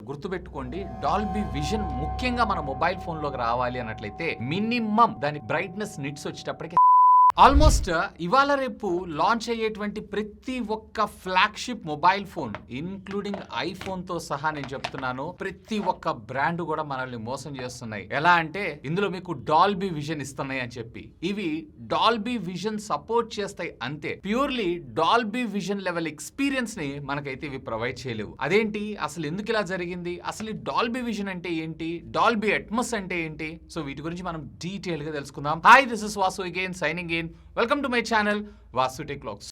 గుర్తుపెట్టుకోండి, Dolby vision ముఖ్యంగా మన మొబైల్ ఫోన్ లోకి రావాలి అన్నట్లయితే మినిమం దాని బ్రైట్నెస్ నిట్స్ వచ్చేటప్పటికి ఆల్మోస్ట్ ఇవాళ రేపు లాంచ్ అయ్యేటువంటి ప్రతి ఒక్క flagship mobile phone including iPhone తో సహా నేను చెప్తున్నాను, ప్రతి ఒక్క బ్రాండ్ కూడా మనల్ని మోసం చేస్తున్నాయి. ఎలా అంటే ఇందులో మీకు డాల్బీ విజన్ ఇస్తున్నాయి అని చెప్పి, ఇవి డాల్బీ విజన్ సపోర్ట్ చేస్తాయి అంతే. Purely Dolby vision level experience ని మనకైతే ఇవి ప్రొవైడ్ చేయలేవు. అదేంటి, అసలు ఎందుకు ఇలా జరిగింది, అసలు డాల్బీ విజన్ అంటే ఏంటి, డాల్బీ అట్మోస్ అంటే ఏంటి, సో వీటి గురించి మనం డీటెయిల్ గా తెలుసుకుందాం. Hi, this is Vasu again signing in. Welcome to my channel, Vasu Tech Vlogs.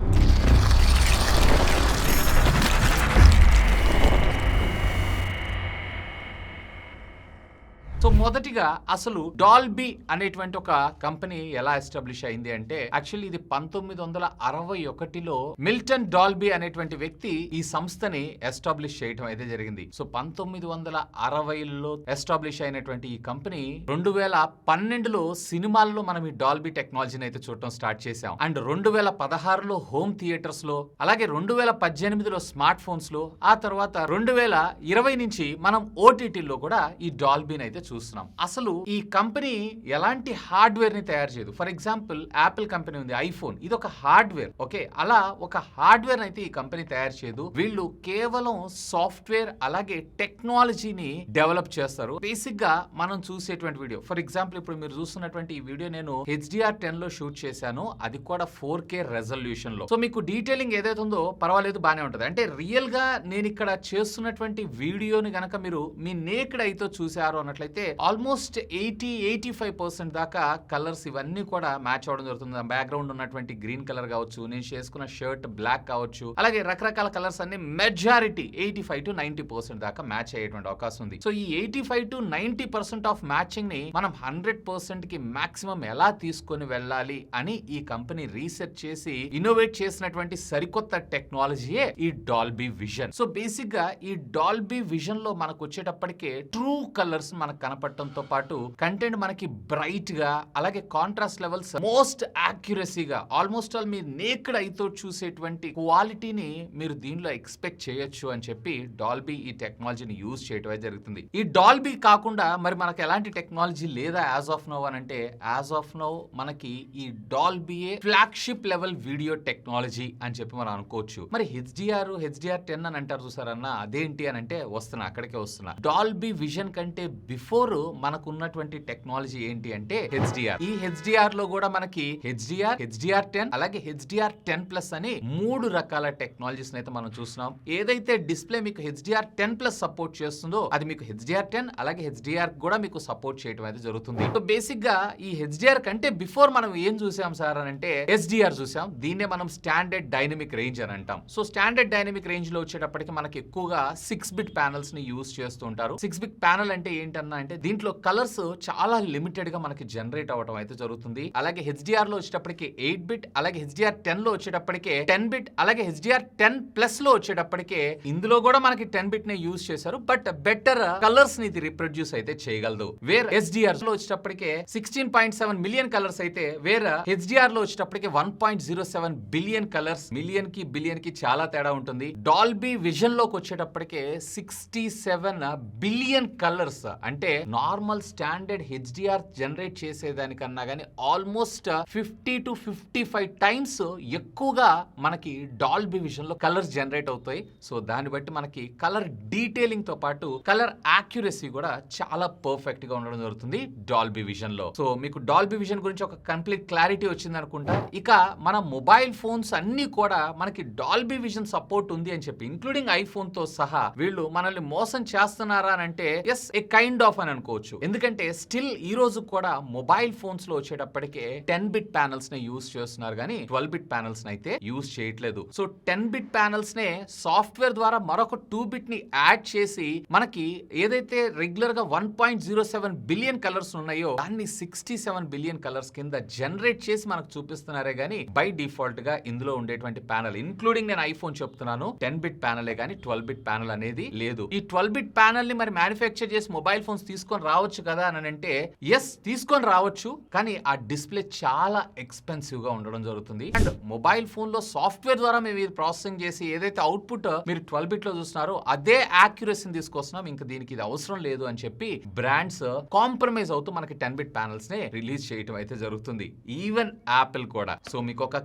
So మొదటిగా అసలు డాల్బీ అనేటువంటి ఒక కంపెనీ ఎలా ఎస్టాబ్లిష్ అయింది అంటే, యాక్చువల్లీ ఇది 1961లో మిల్టన్ డాల్బీ అనేటువంటి వ్యక్తి ఈ సంస్థని ఎస్టాబ్లిష్ చేయడం అయితే జరిగింది. సో 1960లో ఎస్టాబ్లిష్ అయినటువంటి ఈ కంపెనీ 2012లో సినిమాల్లో మనం ఈ డాల్బీ టెక్నాలజీని అయితే చూడటం స్టార్ట్ చేసాం. అండ్ 2016లో హోమ్ థియేటర్స్ లో, అలాగే 2018లో స్మార్ట్ ఫోన్స్ లో, ఆ తర్వాత 2020 నుంచి మనం ఓటీటీలో కూడా ఈ డాల్బీని అయితే చూస్తున్నాం. అసలు ఈ కంపెనీ ఎలాంటి హార్డ్వేర్ ని తయారు చేయదు. ఫర్ ఎగ్జాంపుల్ యాపిల్ కంపెనీ ఉంది, ఐఫోన్, ఇది ఒక హార్డ్వేర్. ఓకే, అలా ఒక హార్డ్వేర్ అయితే ఈ కంపెనీ తయారు చేయదు. వీళ్ళు కేవలం సాఫ్ట్వేర్ అలాగే టెక్నాలజీని డెవలప్ చేస్తారు. బేసిక్ గా మనం చూసేటువంటి వీడియో, ఫర్ ఎగ్జాంపుల్ ఇప్పుడు మీరు చూస్తున్నటువంటి ఈ వీడియో నేను HDR10 లో షూట్ చేశాను, అది కూడా 4K రెజల్యూషన్ లో. సో మీకు డీటెయిలింగ్ ఏదైతే ఉందో పర్వాలేదు, బానే ఉంటది. అంటే రియల్ గా నేను ఇక్కడ చేస్తున్నటువంటి వీడియోని గనక మీరు మీ నేకెడ్ అయితే చూసారు అన్నట్లయితే ఆల్మోస్ట్ 80-85% దాకా కలర్స్ ఇవన్నీ కూడా మ్యాచ్ అవడం జరుగుతుంది. బ్యాక్గ్రౌండ్ ఉన్నటువంటి గ్రీన్ కలర్ కావచ్చు, నేను చేసుకున్న షర్ట్ బ్లాక్ కావచ్చు, అలాగే రకరకాల కలర్స్ అన్ని మెజారిటీ 85-90% దాకా మ్యాచ్ అయ్యేటువంటి అవకాశం ఉంది. సో ఈ 85-90% ఆఫ్ మ్యాచింగ్ ని మనం 100% కి మాక్సిమం ఎలా తీసుకొని వెళ్ళాలి అని ఈ కంపెనీ రీసెర్చ్ చేసి ఇన్నోవేట్ చేసినటువంటి సరికొత్త టెక్నాలజీయే ఈ డాల్బీ విజన్. సో బేసిక్ గా ఈ డాల్బీ విజన్ లో మనకు వచ్చేటప్పటికే ట్రూ కలర్స్ మనకు కనపడటంతో పాటు కంటెంట్ మనకి బ్రైట్ గా, అలాగే కాంట్రాస్ట్ లెవెల్స్ మోస్ట్ యాక్యురసీగా, ఆల్మోస్ట్ ఆల్ మీ నేకెడ్ ఐతో చూసేటువంటి క్వాలిటీని మీరు దీనిలో ఎక్స్పెక్ట్ చేయొచ్చు అని చెప్పి డాల్బీ ఈ టెక్నాలజీని యూజ్ చేయడం జరుగుతుంది. ఈ డాల్బీ కాకుండా మరి మనకి ఎలాంటి టెక్నాలజీ లేదా యాజ్ ఆఫ్ నౌ అని అంటే, యాజ్ ఆఫ్ నౌ మనకి ఈ డాల్బీయే ఫ్లాగ్షిప్ లెవెల్ వీడియో టెక్నాలజీ అని చెప్పి మనం అనుకోవచ్చు. మరి HDR10 అని అంటారు చూసారన్నా, అదేంటి అని అంటే అక్కడికే వస్తున్నా. డాల్బీ విజన్ కంటే బిఫోర్ మనకు ఉన్నటువంటి టెక్నాలజీ ఏంటి అంటే HDR. ఈ HDR లో కూడా మనకి HDR10 అలాగే HDR10+ అని 3 రకాల టెక్నాలజీస్ అయితే మనం చూస్తున్నాం. ఏదైతే డిస్ప్లే మీకు HDR10+ సపోర్ట్ చేస్తుందో అది మీకు HDR10 అలాగే HDR కూడా మీకు సపోర్ట్ చేయడం అయితే జరుగుతుంది. సో బేసిక్ గా ఈ HDR కంటే బిఫోర్ మనం ఏం చూసాం సార్ అని అంటే SDR చూసాం. దీన్నే మనం స్టాండర్డ్ డైనమిక్ రేంజ్ అని అంటాం. సో స్టాండర్డ్ డైనమిక్ రేంజ్ లో వచ్చేటప్పటికి మనకి ఎక్కువగా 6-bit ప్యానల్స్ ని యూజ్ చేస్తూ ఉంటారు. 6-bit ప్యానల్ అంటే ఏంటన్నా అంటే దీంట్లో కలర్స్ చాలా లిమిటెడ్ గా మనకి జనరేట్ అవడం అయితే జరుగుతుంది. అలాగే HDR లో వచ్చేటప్పటికి 8-bit, అలాగే HDR10 లో వచ్చేటప్పటికే 10-bit, అలాగే HDR10+ లో వచ్చేటప్పటికే ఇందులో కూడా మనకి 10-bit నే యూజ్ చేశారు, బట్ బెటర్ కలర్స్ ని ఇది రిప్రొడ్యూస్ అయితే చేయగలదు. వేర్ SDR లో వచ్చేటప్పటికే 16.7 మిలియన్ కలర్స్ అయితే, వేర్ HDR లో వచ్చేటప్పటికి 1.07 బిలియన్ కలర్స్. మిలియన్ కి బిలియన్ కి చాలా తేడా ఉంటుంది. డాల్బీ విజన్ లోకి వచ్చేటప్పటికే 67 బిలియన్ కలర్స్, అంటే నార్మల్ స్టాండర్డ్ HDR జనరేట్ చేసేదానికన్నా గానీ ఆల్మోస్ట్ 50-55 టైమ్స్ ఎక్కువగా మనకి డాల్బీ విజన్ లో కలర్స్ జనరేట్ అవుతాయి. సో దాన్ని బట్టి మనకి కలర్ డీటెయిలింగ్ తో పాటు కలర్ యాక్యురసీ కూడా చాలా పర్ఫెక్ట్ గా ఉండడం జరుగుతుంది డాల్బీ విజన్ లో. సో మీకు డాల్బీ విజన్ గురించి ఒక కంప్లీట్ క్లారిటీ వచ్చింది అనుకుంటా. ఇక మన మొబైల్ ఫోన్స్ అన్ని కూడా మనకి డాల్బీ విజన్ సపోర్ట్ ఉంది అని చెప్పి, ఇంక్లూడింగ్ ఐఫోన్ తో సహా వీళ్ళు మనల్ని మోసం చేస్తున్నారా అని అంటే ఎస్, ఏ కైండ్ ఆఫ్ అని అనుకోవచ్చు. ఎందుకంటే స్టిల్ ఈ రోజు కూడా మొబైల్ ఫోన్స్ లో వచ్చేటప్పటికే 10-bit ప్యానల్స్ నే యూజ్ చేస్తున్నారు కానీ 12-bit ప్యానల్స్ అయితే యూజ్ చేయట్లేదు. సో 10-bit ప్యానల్స్ నే సాఫ్ట్వేర్ ద్వారా మరొక 2-bit ని యాడ్ చేసి మనకి ఏదైతే రెగ్యులర్ గా 1.07 బిలియన్ కలర్స్ ఉన్నాయో దాన్ని 67 బిలియన్ కలర్స్ కింద జనరేట్ చేసి మనకు చూపిస్తున్నారే గానీ బై డిఫాల్ట్ గా ఇందులో ఉండేటువంటి ప్యానల్, ఇంక్లూడింగ్ నేను ఐఫోన్ చెప్తున్నాను, 10-bit ప్యానలే గానీ 12-bit ప్యానల్ అనేది లేదు. ఈ 12-bit ప్యానల్ ని మరి మ్యానుఫ్యాక్చర్ చేసి మొబైల్ ఫోన్స్ తీసుకొని రావచ్చు కదా అని అంటే ఎస్ తీసుకొని రావచ్చు, కానీ ఆ డిస్ప్లే చాలా ఎక్స్పెన్సివ్ గా ఉండడం జరుగుతుంది. అండ్ మొబైల్ ఫోన్ లో సాఫ్ట్వేర్ ద్వారా మేము ఇది ప్రాసెసింగ్ చేసి ఏదైతే అవుట్పుట్ మీరు 12 బిట్ లో చూస్తున్నారో అదే యాక్యురసీని తీసుకొస్తున్నాం, ఇంకా దీనికి ఇది అవసరం లేదు అని చెప్పి బ్రాండ్స్ కాంప్రమైజ్ అవుతూ మనకి 10 బిట్ ప్యానల్స్ ని రిలీజ్ చేయడం అయితే జరుగుతుంది. ఈవెన్ యాపిల్ కూడా. సో మీకు ఒక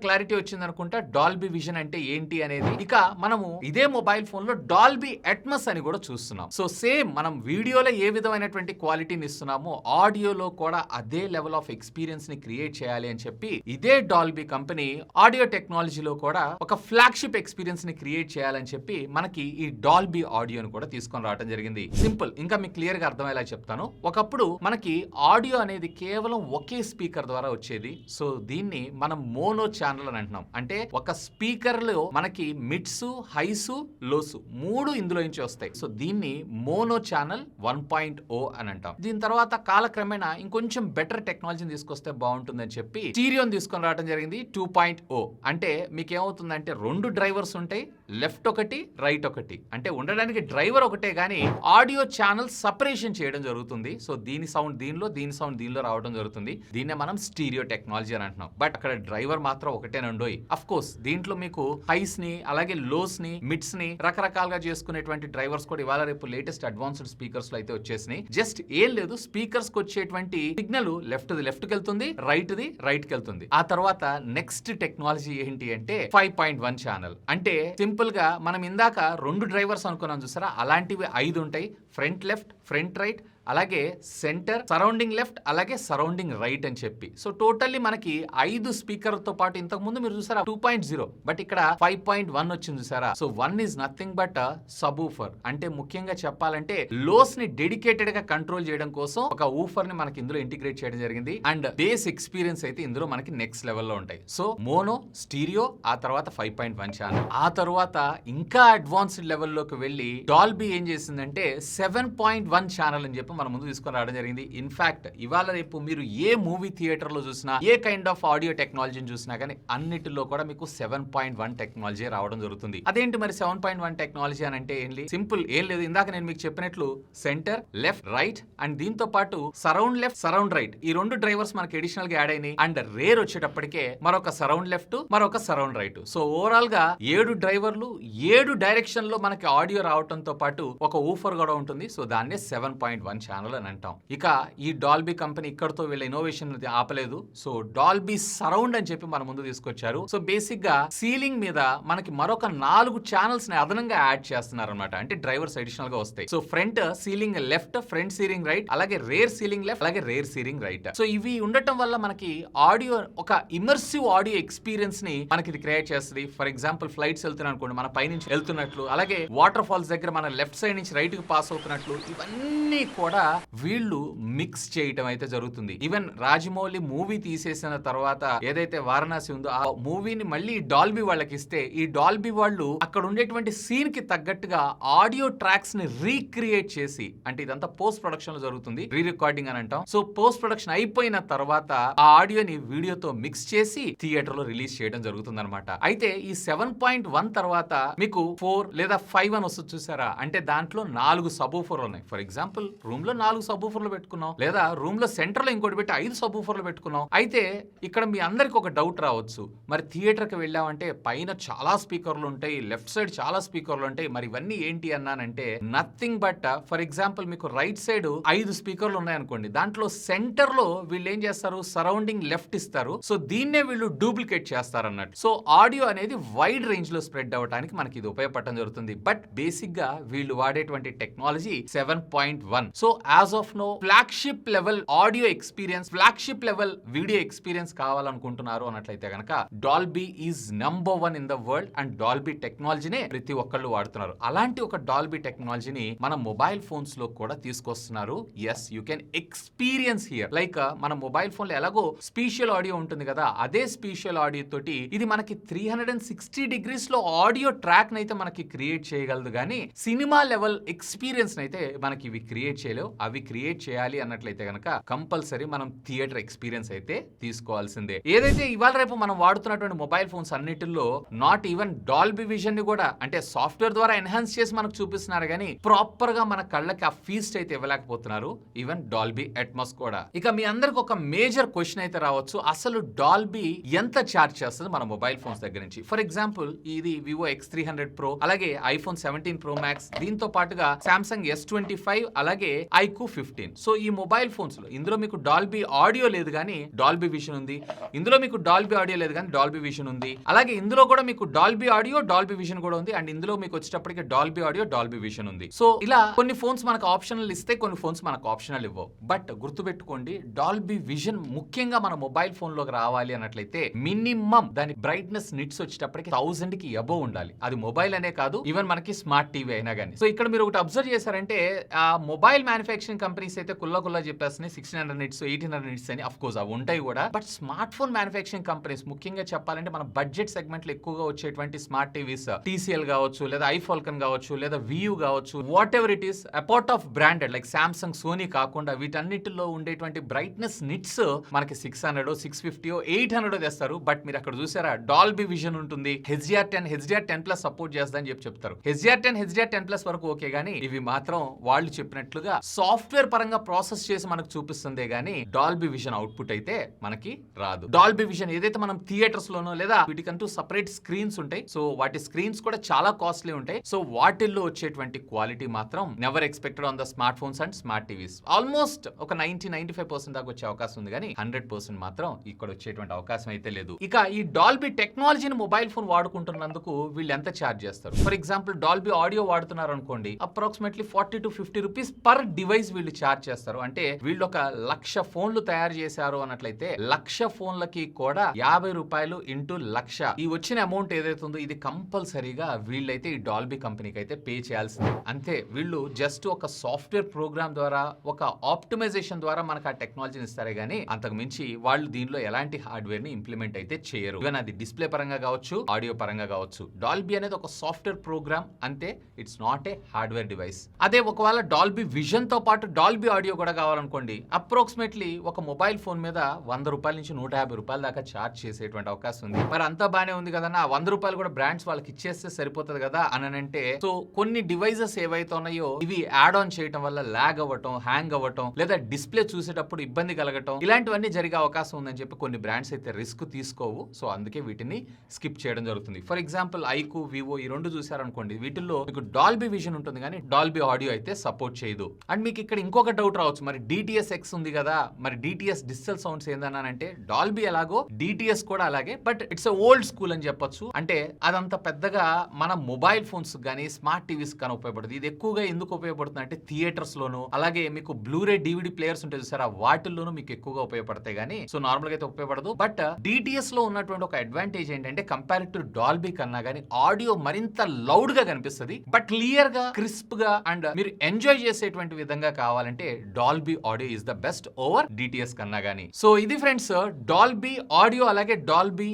క్లారిటీ వచ్చింది అనుకుంటా డాల్బీ విజన్ అంటే ఏంటి అనేది. ఇక మనము ఇదే మొబైల్ ఫోన్ లో డాల్బీ అట్మస్ అని కూడా చూస్తున్నాం. సో సేమ్ మనం వీడియోలో ఏ విధమైనటువంటి క్వాలిటీని ఇస్తున్నామో ఆడియోలో కూడా అదే లెవెల్ ఆఫ్ ఎక్స్పీరియన్స్ ని క్రియేట్ చేయాలి అని చెప్పి ఇదే డాల్బీ కంపెనీ ఆడియో టెక్నాలజీలో కూడా ఒక ఫ్లాగ్షిప్ ఎక్స్పీరియన్స్ ని క్రియేట్ చేయాలని చెప్పి మనకి ఈ డాల్బీ ఆడియోను కూడా తీసుకొని రావడం జరిగింది. సింపుల్, ఇంకా మీకు క్లియర్ గా అర్థమయ్యేలా చెప్తాను. ఒకప్పుడు మనకి ఆడియో అనేది కేవలం ఒకే స్పీకర్ ద్వారా వచ్చేది. సో దీన్ని మనం మోనో ఛానల్ అని అంటున్నాం. అంటే ఒక స్పీకర్ లో మనకి మిడ్స్, హైస్, లోస్ 3 ఇందులో నుంచి వస్తాయి. సో దీన్ని మోనో ఛానల్ 1.0 అని అంటాం. దీని తర్వాత కాలక్రమేణా ఇంకొంచెం బెటర్ టెక్నాలజీని తీసుకొస్తే బాగుంటుందని చెప్పి స్టీరియోని తీసుకొని రావడం జరిగింది 2.0. అంటే మీకు ఏమవుతుందంటే 2 డ్రైవర్స్ ఉంటాయి, లెఫ్ట్ ఒకటి రైట్ ఒకటి. అంటే ఉండడానికి డ్రైవర్ ఒకటే గానీ ఆడియో ఛానల్ సపరేషన్ చేయడం జరుగుతుంది. సో దీని సౌండ్ దీనిలో, దీని సౌండ్ దీనిలో రావడం జరుగుతుంది. దీన్నే మనం స్టీరియో టెక్నాలజీ అని అంటున్నాం. బట్ అక్కడ డ్రైవర్ మాత్రం ఒకటేనండోయ్. అఫ్ కోర్స్ దీంట్లో మీకు హైస్ ని, అలాగే లోస్ ని, మిడ్స్ ని రకరకాలుగా చేసుకునేటువంటి డ్రైవర్స్ కూడా ఇవాళ రేపు లేటెస్ట్ అడ్వాన్స్డ్ స్పీకర్స్ లో అయితే వచ్చేసినాయి. జస్ట్ ఏం లేదు, స్పీకర్స్ కి వచ్చేటువంటి సిగ్నల్ లెఫ్ట్ ది లెఫ్ట్ కి వెళ్తుంది, రైట్ ది రైట్ కి వెళ్తుంది. ఆ తర్వాత నెక్స్ట్ టెక్నాలజీ ఏంటి అంటే 5.1 ఛానల్. అంటే సింపుల్ గా మనం ఇందాక 2 డ్రైవర్స్ అనుకున్నాం చూసారా, అలాంటివి 5 ఉంటాయి. ఫ్రంట్ లెఫ్ట్, ఫ్రంట్ రైట్, అలాగే సెంటర్, సరౌండింగ్ లెఫ్ట్, అలాగే సరౌండింగ్ రైట్ అని చెప్పి. సో టోటల్లీ మనకి 5 స్పీకర్ తో పాటు ఇంతకు ముందు మీరు చూసారా 2.0, బట్ ఇక్కడ 5.1 వచ్చింది చూసారా. So 1 is nothing but subwoofer. అంటే ముఖ్యంగా చెప్పాలంటే లోస్ ని డెడికేటెడ్ గా కంట్రోల్ చేయడం కోసం ఒక ఊఫర్ ని మనకి ఇందులో ఇంటిగ్రేట్ చేయడం జరిగింది. అండ్ బేస్ ఎక్స్పీరియన్స్ అయితే ఇందులో మనకి నెక్స్ట్ లెవెల్లో ఉంటాయి. సో మోనో, స్టీరియో, ఆ తర్వాత 5.1 ఛానల్. ఆ తర్వాత ఇంకా అడ్వాన్స్డ్ లెవెల్లోకి వెళ్ళి డాల్బీ ఏం చేసిందంటే 7.1 ఛానల్ అని చెప్పి మన ముందు తీసుకొని రావడం జరిగింది. ఇన్ఫాక్ట్ ఇవాళ రేపు మీరు ఏ మూవీ థియేటర్ లో చూసినా, ఏ కైండ్ ఆఫ్ ఆడియో టెక్నాలజీని చూసినా కానీ అన్నిటిలో కూడా మీకు 7.1 టెక్నాలజీ రావడం జరుగుతుంది. అదేంటి మరి 7.1 టెక్నాలజీ అని అంటే ఏంటి? సింపుల్, ఏం లేదు, ఇందాక నేను మీకు చెప్పినట్లు సెంటర్, లెఫ్ట్, రైట్ అండ్ దీంతో పాటు సరౌండ్ లెఫ్ట్, సరౌండ్ రైట్, ఈ 2 డ్రైవర్స్ మనకి అడిషనల్ గా యాడ్ అయినాయి. అండ్ రేర్ వచ్చేటప్పటికే మరొక సరౌండ్ లెఫ్ట్, మరొక సరౌండ్ రైట్. సో ఓవరాల్ గా 7 డ్రైవర్లు 7 డైరెక్షన్ లో మనకి ఆడియో రావడంతో పాటు ఒక ఊఫర్ కూడా ఉంటుంది. సో దాన్నే 7.1 ఛానల్ అని అంటాం. ఇక ఈ డాల్బీ కంపెనీ ఇక్కడతో వీళ్ళ ఇన్నోవేషన్ ఆపలేదు. సో డాల్బీ సరౌండ్ అని చెప్పి మన ముందు తీసుకొచ్చారు. సో బేసిక్ గా సీలింగ్ మీద మనకి మరొక 4 ఛానల్స్ ని అదనంగా యాడ్ చేస్తున్నారు అనమాట. అంటే డ్రైవర్స్ అడిషనల్ గా వస్తాయి. So front ceiling left, front ceiling right, అలాగే రేర్ సీలింగ్ లెఫ్ట్, అలాగే రేర్ సీలింగ్ రైట్. సో ఇవి ఉండటం వల్ల మనకి ఆడియో ఒక ఇమర్సివ్ ఆడియో ఎక్స్పీరియన్స్ ని మనకి ఇది క్రియేట్ చేస్తుంది. ఫర్ ఎగ్జాంపుల్ ఫ్లైట్స్ వెళ్తున్నాం అనుకోండి, మన పైనుంచి వెళ్తున్నట్లు, అలాగే వాటర్ ఫాల్స్ దగ్గర మన లెఫ్ట్ సైడ్ నుంచి రైట్ కి పాస్ అవుతున్నట్లు, ఇవన్నీ కూడా వీళ్ళు మిక్స్ చేయటం అయితే జరుగుతుంది. ఈవెన్ రాజమౌళి మూవీ తీసేసిన తర్వాత ఏదైతే వారణాసి ఉందో ఆ మూవీని మళ్ళీ డాల్బీ వాళ్ళకి ఇస్తే, ఈ డాల్బీ వాళ్ళు అక్కడ ఉండేటువంటి సీన్ కి తగ్గట్టుగా ఆడియో ట్రాక్స్ ని రీక్రియేట్ చేసి, అంటే ఇదంతా పోస్ట్ ప్రొడక్షన్ లో జరుగుతుంది, రీ రికార్డింగ్ అని అంటాం. సో పోస్ట్ ప్రొడక్షన్ అయిపోయిన తర్వాత ఆ ఆడియోని వీడియోతో మిక్స్ చేసి థియేటర్ లో రిలీజ్ చేయడం జరుగుతుంది అనమాట. అయితే ఈ 7.1 తర్వాత మీకు 4 లేదా 5 అని వస్తుంది చూసారా, అంటే దాంట్లో 4 సబూఫర్లు ఉన్నాయి. ఫర్ ఎగ్జాంపుల్ రూమ్ లో 4 సబూఫర్లు పెట్టుకున్నాం, లేదా రూమ్ లో సెంటర్ లో ఇంకోటి పెట్టి 5 సబూఫర్లు పెట్టుకున్నాం. అయితే ఇక్కడ మీ అందరికి ఒక డౌట్ రావచ్చు, మరి థియేటర్ కి వెళ్ళామంటే పైన చాలా స్పీకర్లు ఉంటాయి, లెఫ్ట్ సైడ్ చాలా స్పీకర్లు ఉంటాయి, మరి ఇవన్నీ ఏంటి అన్నానంటే నథింగ్ బట్, ఫర్ ఎగ్జాంపుల్ మీకు రైట్ సైడ్ 5 స్పీకర్లు ఉన్నాయనుకోండి, దాంట్లో సెంటర్ లో వీళ్ళు ఏం చేస్తారు, సరౌండింగ్ లెఫ్ట్ ఇస్తారు. సో దీన్నే వీళ్ళు డూప్లికేట్ చేస్తారు అన్నట్టు. సో ఆడియో అనేది వైడ్ రేంజ్ లో స్ప్రెడ్ అవ్వడానికి మనకి ఇది ఉపయోగపడటం జరుగుతుంది. బట్ బేసిక్ గా వీళ్ళు వాడేటువంటి technology 7.1. So as of no flagship level audio experience, flagship level video experience కావాలనుకుంటున్నారు అన్నట్లయితే గనక Dolby is number 1 in the world. And Dolby టెక్నాలజీనే ప్రతి ఒక్కళ్ళు వాడుతున్నారు. అలాంటి ఒక డాల్బీ టెక్నాలజీని మన మొబైల్ ఫోన్స్ లో కూడా తీసుకొస్తున్నారు. Yes, you can experience here. Like మన మొబైల్ ఫోన్ లో ఎలాగో స్పీషియల్ ఆడియో ఉంటుంది కదా, అదే స్పీషియల్ ఆడియో తోటి ఇది మనకి 360 డిగ్రీస్ లో ఆడియో ట్రాక్ నైతే మనకి క్రియేట్ చేయగలదు, కానీ సినిమా లెవెల్ ఎక్స్పీరియన్స్ నైతే మనకి ఇవి క్రియేట్ చేయలేవు. చేయలేవు. అవి క్రియేట్ చేయాలి అన్నట్లయితే గనక కంపల్సరీ మనం థియేటర్ ఎక్స్పీరియన్స్ అయితే తీసుకోవాల్సిందే. ఏదైతే ఇవాళ రేపు మనం వాడుతున్నటువంటి మొబైల్ ఫోన్స్ అన్నిటిలో నాట్ ఈవెన్ డాల్బీ విజన్ ని కూడా అంటే సాఫ్ట్వేర్ ద్వారా ఎన్హాన్స్ చేసి మనకు చూపిస్తున్నారు కానీ ప్రాపర్ గా మన కళ్ళకి ఆ ఫీస్ట్ అయితే ఇవ్వలేకపోతున్నారు. ఈవెన్ డాల్బీ అట్మాస్ కూడా. ఇక మీ అందరికి ఒక మేజర్ క్వశ్చన్ అయితే రావచ్చు, అసలు డాల్బీ ఎంత ఛార్జ్ చేస్తుంది మన మొబైల్ ఫోన్స్ దగ్గర నుంచి? ఫర్ ఎగ్జాంపుల్ ఇది వివో X300 Pro, అలాగే ఐఫోన్ 17 Pro Max, దీంతో పాటుగా సామ్సంగ్ S25, అలాగే iQOO 15. సో ఈ మొబైల్ ఫోన్స్ లో ఇందులో మీకు డాల్బీ ఆడియో లేదు కానీ డాల్బీ విజన్ ఉంది, ఇందులో మీకు డాల్బీ ఆడియో లేదు కానీ డాల్బీ విజన్ ఉంది, అలాగే ఇందులో కూడా మీకు డాల్బీ ఆడియో డాల్బీ విజన్ కూడా ఉంది, అండ్ ఇందులో మీకు వచ్చేటప్పటికి డాల్బీ ఆడియో డాల్బీ విజన్ ఉంది. సో ఇలా కొన్ని ఫోన్స్ మనకు ఆప్షనల్ ఇస్తే కొన్ని ఫోన్స్ మనకు ఆప్షనల్ ఇవ్వవు. బట్ గుర్తుపెట్టుకోండి, డాల్బీ విజన్ ముఖ్యంగా మన మొబైల్ ఫోన్ లోకి రావాలి అన్నట్లయితే మినిమం దాని బ్రైట్నెస్ నిట్స్ వచ్చేటప్పటికి 1000 కి అబోవ్ ఉండాలి. అది మొబైల్ అనే కాదు, ఈవెన్ మనకి స్మార్ట్ టీవీ అయినా కానీ. సో ఇక్కడ మీరు ఒకటి అబ్జర్వ్ చేశారంటే ఆ మొబైల్ మ్యానుఫ్యాక్చరింగ్ కంపెనీస్ అయితే కుల్లా చెప్పేస్తున్నాయి 1600 నిట్స్ 1800 నిట్స్ అని. అఫ్ కోర్స్ అవి ఉంటాయి కూడా. But smart phone manufacturing companies ముఖ్యంగా చెప్పాలంటే మన బడ్జెట్ సెగ్మెంట్ లో ఎక్కువగా వచ్చేటువంటి స్మార్ట్ టీవీస్ TCL కావచ్చు, లేదా ఐఫాల్కన్ కావచ్చు, లేదా VU కావచ్చు, whatever it is apart of branded like Samsung, Sony కాకుండా వీటన్నిటిలో ఉండేటువంటి బ్రైట్నెస్ నిట్స్ మనకి 600 650 800 తెస్తారు. బట్ మీరు అక్కడ చూసారా డాల్బీ విజన్ ఉంటుంది, HDR10 HDR10+ సపోర్ట్ చేస్తుందని చెప్తారు. HDR10 HDR10+ వరకు ఓకే గానీ ఇవి మాత్రం వాళ్ళు చెప్పినట్లుగా సాఫ్ట్వేర్ పరంగా ప్రాసెస్ చేసి మనకు చూపిస్తుందే గానీ డాల్బీ విజన్ అవుట్పుట్ అయితే మనకి రాదు. డాల్బీ విజన్ ఏదైతే మనం థియేటర్స్ లోనో లేదా వీటికంటూ సపరేట్ స్క్రీన్స్ ఉంటాయి, సో వాటి స్క్రీన్స్ కూడా చాలా కాస్ట్లీ ఉంటాయి. సో వాటిల్లో వచ్చేటువంటి క్వాలిటీ మాత్రం never expected on the smart phones and smart TVs. Almost ఒక 90-95% దాకా వచ్చే అవకాశం ఉంది కానీ 100% మాత్రం ఇక్కడ వచ్చేటువంటి అవకాశం అయితే లేదు. ఇక ఈ డాల్బీ టెక్నాలజీని మొబైల్ ఫోన్ వాడుకుంటున్నందుకు వీళ్ళు ఎంత ఛార్జ్ చేస్తారు? ఫర్ ఎగ్జాంపుల్ డాల్బీ ఆడియో వాడుతున్నారు అనుకోండి, approximately 40 to 50 rupees per device వీళ్ళు ఛార్జ్ చేస్తారు. అంటే వీళ్ళు ఒక 1,00,000 ఫోన్లు తయారు చేశారు అన్నట్లయితే 1,00,000 ఫోన్లకి కూడా 50 రూపాయలు ఇంటూ 1,00,000 ఈ వచ్చిన అమౌంట్ ఏదైతే ఉందో ఇది కంపల్సరీగా వీళ్ళైతే ఈ డాల్బీ కంపెనీకి అయితే పే చేయాల్సింది. అంతే, వీళ్ళు జస్ట్ ఒక సాఫ్ట్వేర్ ప్రోగ్రామ్ ద్వారా ఒక ఆప్టిమైజేషన్ ద్వారా మనకు ఆ టెక్నాలజీని ఇస్తారే గానీ అంతకు మించి వాళ్ళు దీనిలో ఎలాంటి హార్డ్వేర్ ని ఇంప్లిమెంట్ అయితే చేయరు. ఈవెన్ అది డిస్ప్లే పరంగా కావచ్చు, ఆడియో పరంగా కావచ్చు. డాల్బీ అనేది ఒక సాఫ్ట్వేర్ ప్రోగ్రామ్ అంతే, it's not a hardware device. అదే ఒకవేళ డాల్బీ విజన్ తో పాటు డాల్బీ ఆడియో కూడా కావాలనుకోండి, అప్రాక్సిమేట్లీ ఒక మొబైల్ ఫోన్ మీద 100 రూపాయల నుంచి 150 రూపాయల దాకా ఛార్జ్ చేసేటువంటి అవకాశం ఉంది. మరి అంతా బానే ఉంది కదా, 100 రూపాయలు కూడా బ్రాండ్స్ వాళ్ళకి ఇచ్చేస్తే సరిపోతుంది కదా అని అంటే, సో కొన్ని డివైజెస్ ఏవైతే ఉన్నాయో ఇవి యాడ్ ఆన్ చేయడం వల్ల లాగ్ అవ్వటం, హ్యాంగ్ అవ్వటం, లేదా డిస్ప్లే చూసేటప్పుడు ఇబ్బంది కలగటం, ఇలాంటివన్నీ జరిగే అవకాశం ఉందని చెప్పి కొన్ని బ్రాండ్స్ అయితే రిస్క్ తీసుకోవు. సో అందుకే వీటిని స్కిప్ చేయడం జరుగుతుంది. ఫర్ ఎగ్జాంపుల్ iQOO, వివో ఈ రెండు చూసారనుకోండి, వీటిల్లో మీకు డాల్బీ విజన్ ఉంటుంది కానీ డాల్బీ ఆడియో అయితే సపోర్ట్ చేయదు. అండ్ మీకు ఇక్కడ ఇంకొక డౌట్ రావచ్చు, మరి DTS-X ఉంది కదా, మరి DTS డిజిటల్ సౌండ్స్ ఏందన్నానంటే డాల్బీ ఎలాగో DTS కూడా అలాగే, బట్ ఇట్స్ ఓల్డ్ స్కూల్ అని చెప్పొచ్చు. అంటే అదంత పెద్దగా మన మొబైల్ ఫోన్స్ కానీ స్మార్ట్ టీవీస్ కానీ ఉపయోగపడుతుంది. ఇది ఎక్కువగా ఎందుకు ఉపయోగపడుతుంది అంటే థియేటర్స్ లోను, అలాగే మీకు బ్లూరే DVD ప్లేయర్స్ ఉంటాయి చూసారా, వాటిల్లోనూ మీకు ఎక్కువగా ఉపయోగపడతాయి కానీ సో నార్మల్ గా అయితే ఉపయోగపడదు. బట్ DTS లో ఉన్నటువంటి ఒక అడ్వాంటేజ్ ఏంటంటే కంపేర్ టు డాల్బీ కన్నా కానీ ఆడియో మరింత లౌడ్ గా కనిపిస్తుంది, బట్ క్లియర్ గా క్రిస్ప్ గా అండ్ మీరు ఎంజాయ్ చేసేటువంటి విధంగా కావాలంటే Dolby audio is the best over DTS కన్నా గానీ. సో ఇది ఫ్రెండ్స్ డాల్బీ ఆడియో అలాగే డాల్బీ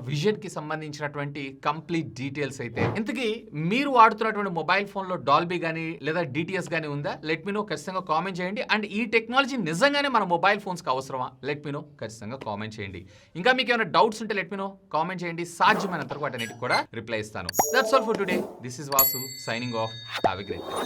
విజన్ కి సంబంధించినటువంటి కంప్లీట్ డీటెయిల్స్ అయితే. ఇంతకీ మీరు వాడుతున్నటువంటి మొబైల్ ఫోన్ లో డాల్బీ గానీ లేదా DTS గానీ ఉందా? లెట్ మీ నో, ఖచ్చితంగా కామెంట్ చేయండి. అండ్ ఈ టెక్నాలజీ నిజంగానే మన మొబైల్ ఫోన్స్ కి అవసరమా? లెట్ మీ నో, ఖచ్చితంగా కామెంట్ చేయండి. ఇంకా మీకు ఏమైనా డౌట్స్ ఉంటే లెట్ మీ నో, కామెంట్ చేయండి. సాధ్యమైనంత వరకు వాటన్నిటికి కూడా రిప్లై ఇస్తాను. That's all for today. This is Vasu signing off. Have a great day.